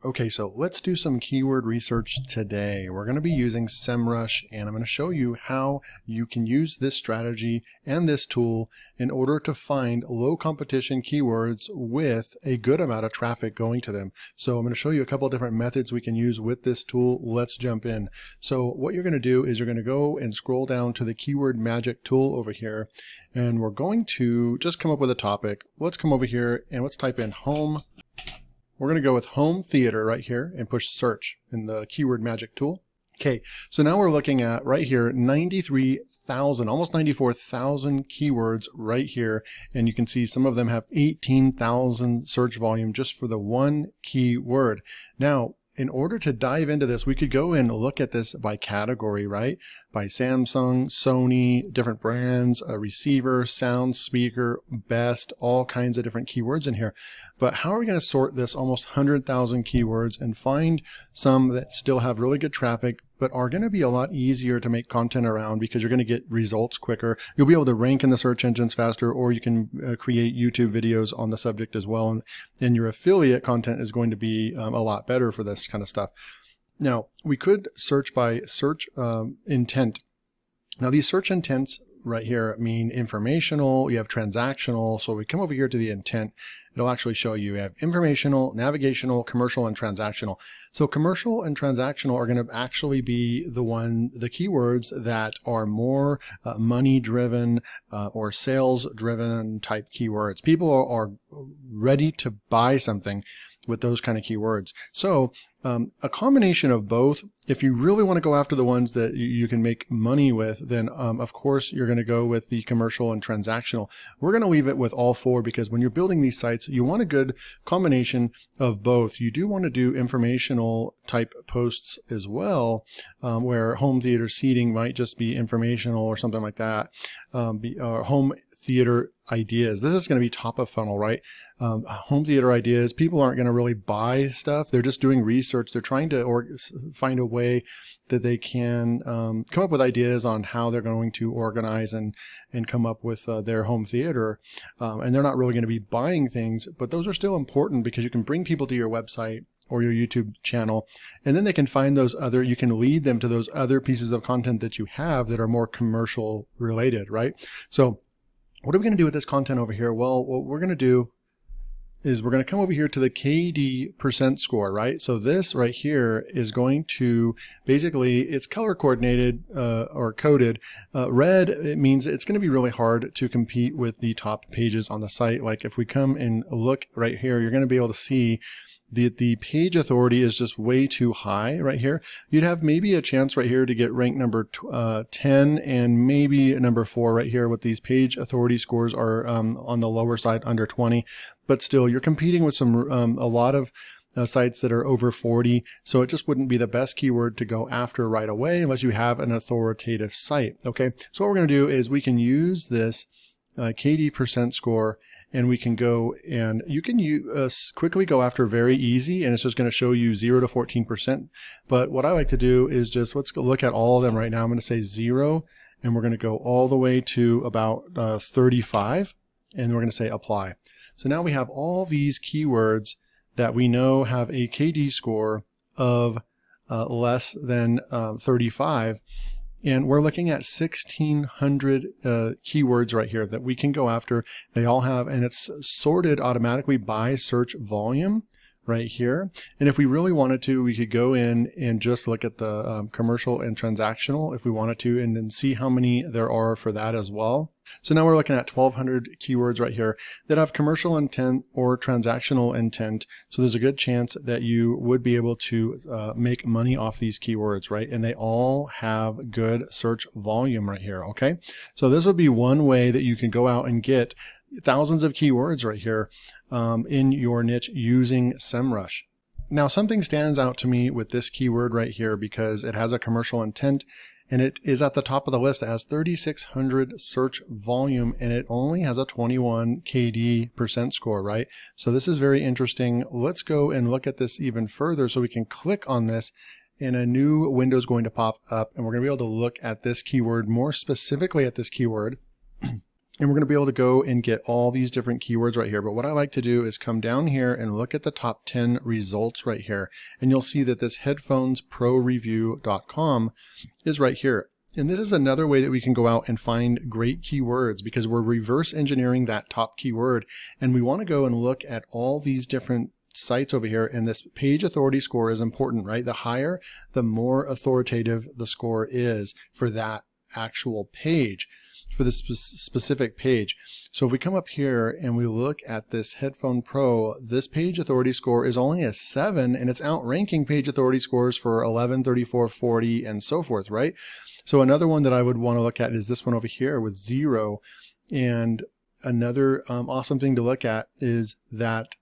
Okay, so let's do some keyword research today. We're going to be using Semrush, and I'm going to show you how you can use this strategy and this tool in order to find low competition keywords with a good amount of traffic going to them. So I'm going to show you a couple of different methods we can use with this tool. Let's jump in. So what you're going to do is you're going to go and scroll down to the keyword magic tool over here, and we're going to just come up with a topic. Let's come over here and let's type in home. We're going to go with home theater right here and push search in the keyword magic tool. Okay, so now we're looking at right here 93,000, almost 94,000 keywords right here, and you can see some of them have 18,000 search volume just for the one keyword. Now, in order to dive into this, we could go and look at this by category, right? By Samsung, Sony, different brands, a receiver, sound, speaker, best, all kinds of different keywords in here. But how are we going to sort this almost 100,000 keywords and find some that still have really good traffic, but are going to be a lot easier to make content around because you're going to get results quicker. You'll be able to rank in the search engines faster, or you can create YouTube videos on the subject as well. And your affiliate content is going to be a lot better for this kind of stuff. Now, we could search by search intent. Now, these search intents right here mean informational, you have transactional. So we come over here to the intent, it'll actually show you have informational, navigational, commercial, and transactional. So commercial and transactional are going to actually be the keywords that are more money driven or sales driven type keywords. People are ready to buy something with those kind of keywords. So a combination of both. If you really want to go after the ones that you can make money with, then of course you're going to go with the commercial and transactional. We're going to leave it with all four because when you're building these sites, you want a good combination of both. You do want to do informational type posts as well, where home theater seating might just be informational or something like that. Home theater ideas. This is going to be top of funnel, right? Home theater ideas. People aren't going to really buy stuff. They're just doing research. They're trying to find a way that they can come up with ideas on how they're going to organize and come up with their home theater. And they're not really going to be buying things, but those are still important because you can bring people to your website or your YouTube channel, and then they can find you can lead them to those other pieces of content that you have that are more commercial related, right? So what are we going to do with this content over here? Well, what we're going to do is we're going to come over here to the KD percent score, right? So this right here is going to basically, it's color coordinated or coded. Red, it means it's going to be really hard to compete with the top pages on the site. Like if we come and look right here, you're going to be able to see the page authority is just way too high right here. You'd have maybe a chance right here to get ranked number 10 and maybe number 4 right here with these page authority scores are on the lower side under 20, but still you're competing with a lot of sites that are over 40. So it just wouldn't be the best keyword to go after right away unless you have an authoritative site. Okay. So what we're going to do is we can use this KD percent score, and we can go and you can quickly go after very easy, and it's just going to show you 0 to 14%. But what I like to do is just, let's go look at all of them right now. I'm going to say 0, and we're going to go all the way to about 35, and we're going to say apply. So now we have all these keywords that we know have a KD score of less than 35. And we're looking at 1,600 keywords right here that we can go after. They all have, and it's sorted automatically by search volume right here. And if we really wanted to, we could go in and just look at the commercial and transactional if we wanted to, and then see how many there are for that as well. So now we're looking at 1,200 keywords right here that have commercial intent or transactional intent. So there's a good chance that you would be able to make money off these keywords, right? And they all have good search volume right here, okay? So this would be one way that you can go out and get thousands of keywords right here in your niche using Semrush. Now, something stands out to me with this keyword right here because it has a commercial intent and it is at the top of the list. It has 3,600 search volume and it only has a 21 KD percent score, right? So this is very interesting. Let's go and look at this even further so we can click on this and a new window is going to pop up and we're going to be able to look at this keyword, more specifically at this keyword. And we're going to be able to go and get all these different keywords right here. But what I like to do is come down here and look at the top 10 results right here. And you'll see that this headphonesproreview.com is right here. And this is another way that we can go out and find great keywords, because we're reverse engineering that top keyword. And we want to go and look at all these different sites over here, and this page authority score is important, right? The higher, the more authoritative the score is for that actual page, for this specific page. So if we come up here and we look at this Headphone Pro, this page authority score is only a 7, and it's outranking page authority scores for 11, 34, 40, and so forth, right? So another one that I would want to look at is this one over here with 0. And another awesome thing to look at is that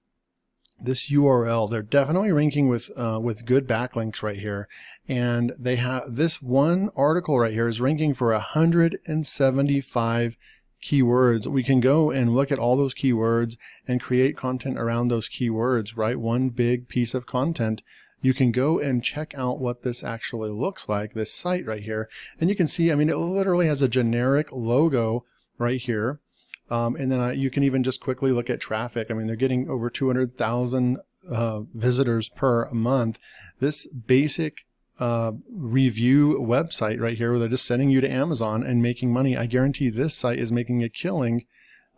this URL, they're definitely ranking with good backlinks right here. And they have this one article right here is ranking for 175 keywords. We can go and look at all those keywords and create content around those keywords, right? One big piece of content. You can go and check out what this actually looks like, this site right here. And you can see, I mean, it literally has a generic logo right here. And then you can even just quickly look at traffic. I mean, they're getting over 200,000 visitors per month. This basic review website right here, where they're just sending you to Amazon and making money. I guarantee this site is making a killing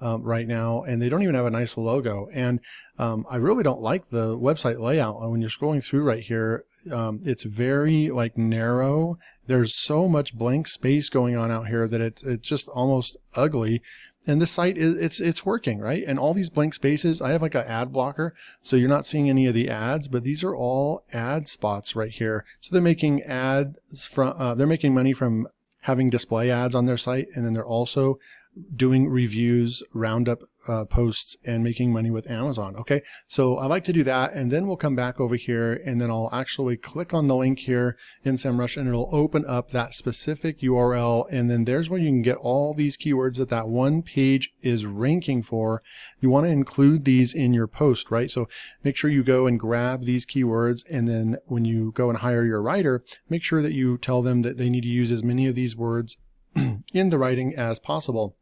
right now, and they don't even have a nice logo. And I really don't like the website layout. When you're scrolling through right here, it's very like narrow. There's so much blank space going on out here that it's just almost ugly. And this site it's working, right? And all these blank spaces, I have like an ad blocker, so you're not seeing any of the ads, but these are all ad spots right here. So they're making ads from, they're making money from having display ads on their site, and then they're also doing reviews, roundup posts, and making money with Amazon. Okay, so I like to do that, and then we'll come back over here, and then I'll actually click on the link here in Semrush, and it'll open up that specific URL, and then there's where you can get all these keywords that one page is ranking for. You want to include these in your post, right? So make sure you go and grab these keywords, and then when you go and hire your writer, make sure that you tell them that they need to use as many of these words in the writing as possible.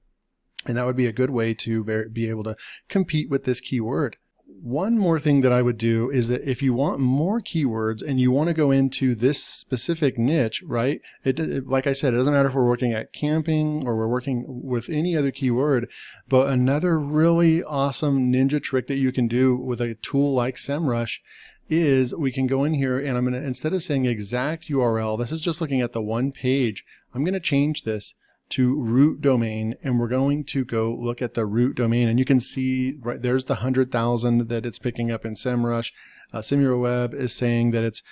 And that would be a good way to be able to compete with this keyword. One more thing that I would do is that if you want more keywords and you want to go into this specific niche, right? Like I said, it doesn't matter if we're working at camping or we're working with any other keyword, but another really awesome ninja trick that you can do with a tool like Semrush is we can go in here, and I'm going to, instead of saying exact URL, this is just looking at the one page, I'm going to change this to root domain, and we're going to go look at the root domain, and you can see right there's the 100,000 that it's picking up in Semrush. SimilarWeb is saying that it's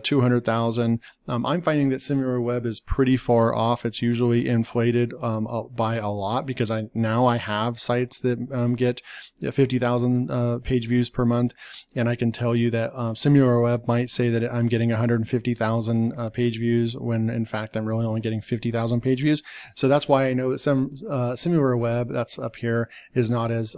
200,000. I'm finding that SimilarWeb is pretty far off. It's usually inflated by a lot, because I have sites that get 50,000 page views per month, and I can tell you that SimilarWeb might say that I'm getting 150,000 page views when in fact I'm really only getting 50,000 page views. So that's why I know that some SimilarWeb that's up here is not as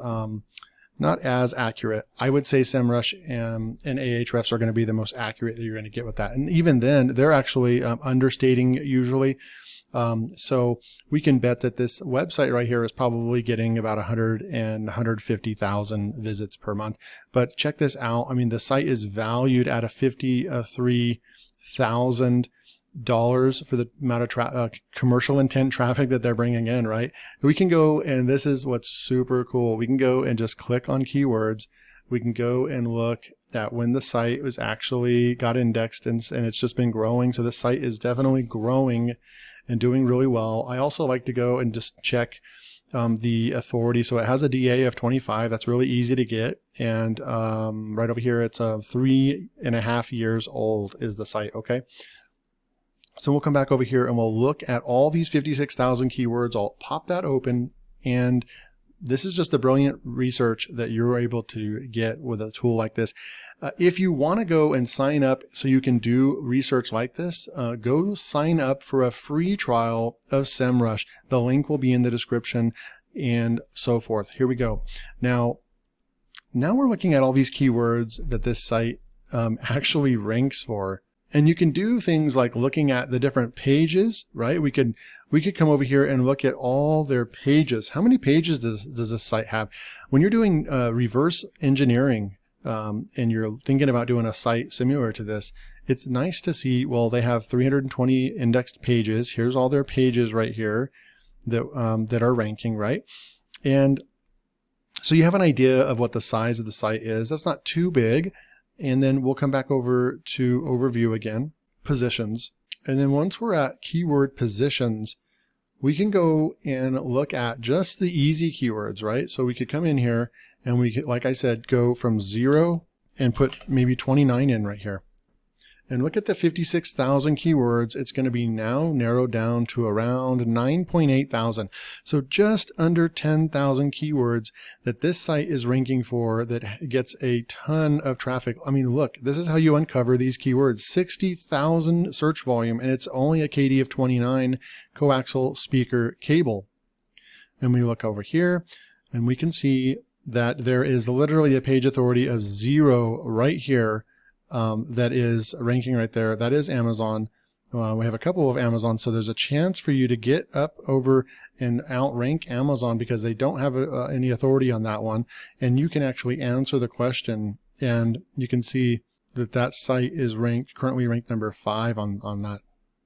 accurate. I would say Semrush and Ahrefs are going to be the most accurate that you're going to get with that. And even then, they're actually understating usually. So we can bet that this website right here is probably getting about 100 and 150,000 visits per month. But check this out. I mean, the site is valued at a $53,000 for the amount of commercial intent traffic that they're bringing in, right? We can go, and this is what's super cool. We can go and just click on keywords. We can go and look at when the site was actually got indexed, and it's just been growing. So the site is definitely growing and doing really well. I also like to go and just check the authority. So it has a DA of 25. That's really easy to get. And right over here, it's 3.5 years old is the site. Okay. So we'll come back over here and we'll look at all these 56,000 keywords. I'll pop that open, and this is just the brilliant research that you're able to get with a tool like this. If you want to go and sign up so you can do research like this, go sign up for a free trial of Semrush. The link will be in the description and so forth. Here we go. Now we're looking at all these keywords that this site actually ranks for. And you can do things like looking at the different pages, right? We could come over here and look at all their pages. How many pages does this site have? When you're doing reverse engineering and you're thinking about doing a site similar to this, it's nice to see, well, they have 320 indexed pages. Here's all their pages right here that are ranking, right? And so you have an idea of what the size of the site is. That's not too big. And then we'll come back over to overview again, positions. And then once we're at keyword positions, we can go and look at just the easy keywords, right? So we could come in here and we could, like I said, go from 0 and put maybe 29 in right here. And look at the 56,000 keywords. It's going to be now narrowed down to around 9.8 thousand. So just under 10,000 keywords that this site is ranking for that gets a ton of traffic. I mean, look, this is how you uncover these keywords. 60,000 search volume, and it's only a KD of 29 coaxial speaker cable. And we look over here and we can see that there is literally a page authority of 0 right here. That is ranking right there. That is Amazon. We have a couple of Amazon, so there's a chance for you to get up over and outrank Amazon because they don't have any authority on that one. And you can actually answer the question, and you can see that that site is currently ranked number 5 on that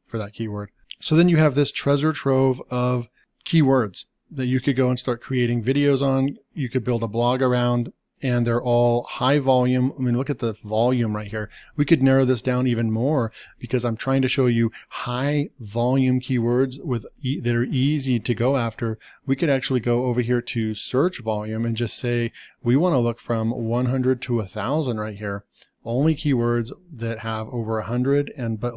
for that keyword. So then you have this treasure trove of keywords that you could go and start creating videos on. You could build a blog around. And they're all high volume. I mean, look at the volume right here. We could narrow this down even more because I'm trying to show you high volume keywords that are easy to go after. We could actually go over here to search volume and just say, we want to look from 100 to 1,000 right here. Only keywords that have over 100 but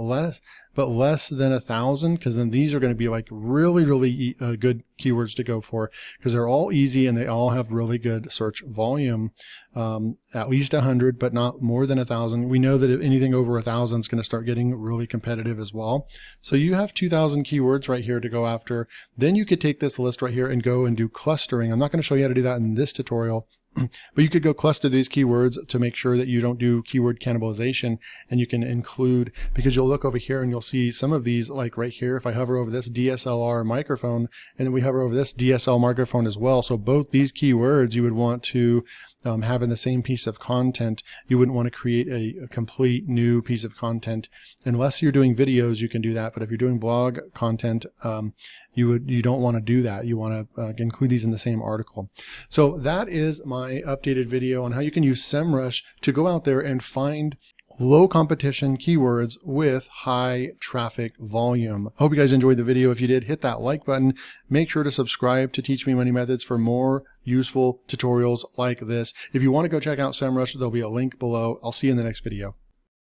less than 1,000, because then these are going to be like really good keywords to go for because they're all easy and they all have really good search volume, at least 100 but not more than 1,000. We know that if anything over 1,000 is going to start getting really competitive as well. So you have 2,000 keywords right here to go after. Then you could take this list right here and go and do clustering. I'm not going to show you how to do that in this tutorial. But you could go cluster these keywords to make sure that you don't do keyword cannibalization, and you can include, because you'll look over here and you'll see some of these, like right here, if I hover over this DSLR microphone, and then we hover over this DSL microphone as well. So both these keywords you would want to have in the same piece of content. You wouldn't want to create a complete new piece of content unless you're doing videos. You can do that, but if you're doing blog content, you don't want to do that. You want to include these in the same article. So that is my updated video on how you can use Semrush to go out there and find low competition keywords with high traffic volume. I hope you guys enjoyed the video. If you did, hit that like button. Make sure to subscribe to Teach Me Money Methods for more useful tutorials like this. If you want to go check out Semrush, there'll be a link below. I'll see you in the next video.